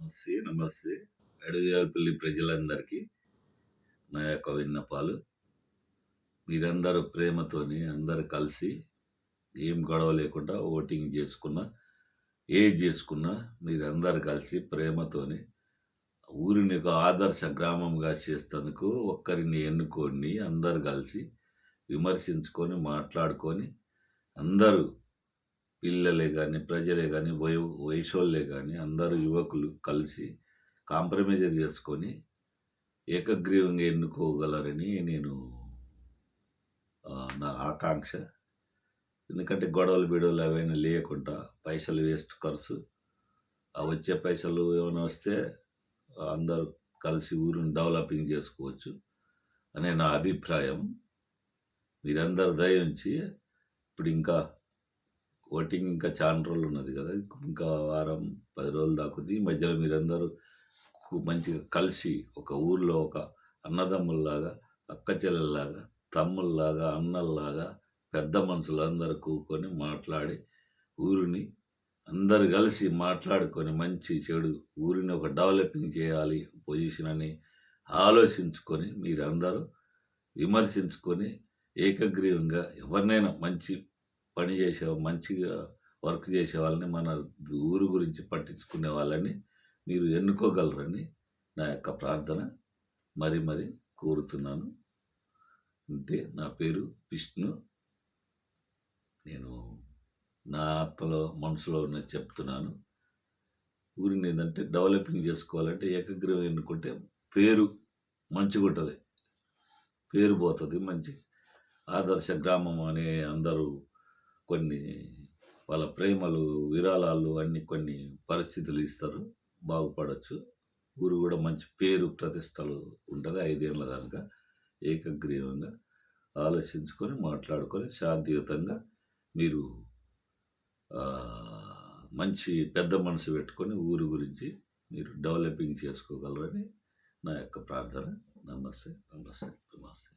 నమస్తే నమస్తే అడవియాలపల్లి ప్రజలందరికీ నా యొక్క విన్నపాలు. మీరందరూ ప్రేమతోని అందరు కలిసి ఏం గొడవ లేకుండా ఓటింగ్ చేసుకున్నా ఏది చేసుకున్నా మీరందరు కలిసి ప్రేమతోని ఊరిని ఒక ఆదర్శ గ్రామంగా చేసేందుకు ఒక్కరిని ఎన్నుకొని అందరు కలిసి విమర్శించుకొని మాట్లాడుకొని అందరూ పిల్లలే కానీ ప్రజలే కానీ వయసోళ్ళే కానీ అందరూ యువకులు కలిసి కాంప్రమైజ్ చేసుకొని ఏకగ్రీవంగా ఎన్నుకోగలరని నేను నా ఆకాంక్ష. ఎందుకంటే గొడవలు బిడవలు అవైనా లేకుండా పైసలు వేస్ట్ ఖర్చు, ఆ వచ్చే పైసలు ఏమైనా వస్తే అందరూ కలిసి ఊరిని డెవలపింగ్ చేసుకోవచ్చు అనే నా అభిప్రాయం. మీరందరూ దయ ఉంచి ఇప్పుడు ఇంకా ఓటింగ్ ఇంకా చాలా రోజులు ఉన్నది కదా, ఇంకా వారం 10 రోజులు దాకుద్ది. ఈ మధ్యలో మీరందరూ మంచిగా కలిసి ఒక ఊర్లో ఒక అన్నదమ్ముల్లాగా, అక్క చెల్లెల్లాగా, తమ్ముల్లాగా, అన్నల్లాగా పెద్ద మనుషులందరూ కూకొని మాట్లాడి ఊరిని అందరు కలిసి మాట్లాడుకొని మంచి చెడు ఊరిని ఒక డెవలపింగ్ చేయాలి పొజిషన్ అని ఆలోచించుకొని మీరందరూ విమర్శించుకొని ఏకగ్రీవంగా ఎవరినైనా మంచి పని చేసే మంచిగా వర్క్ చేసే వాళ్ళని మన ఊరు గురించి పట్టించుకునే వాళ్ళని మీరు ఎన్నుకోగలరని నా యొక్క ప్రార్థన మరి కోరుతున్నాను. అంతే. నా పేరు విష్ణు. నేను నా ఆత్మలో మనసులో ఉన్నది చెప్తున్నాను. ఊరిని ఏంటంటే డెవలపింగ్ చేసుకోవాలంటే ఏకగ్రీవం ఎన్నుకుంటే పేరు మంచిగా ఉంటుంది, పేరు పోతుంది. మంచి ఆదర్శ గ్రామం అని అందరూ కొన్ని వాళ్ళ ప్రేమలు విరాళాలు అన్ని కొన్ని పరిస్థితులు ఇస్తారు, బాగుపడవచ్చు. ఊరు కూడా మంచి పేరు ప్రతిష్టలు ఉంటుంది 5 ఏళ్ళ దాకా. ఏకగ్రీవంగా ఆలోచించుకొని మాట్లాడుకొని శాంతియుతంగా మీరు మంచి పెద్ద మనసు పెట్టుకొని ఊరు గురించి మీరు డెవలపింగ్ చేసుకోగలరని నా యొక్క ప్రార్థన. నమస్తే నమస్తే నమస్తే.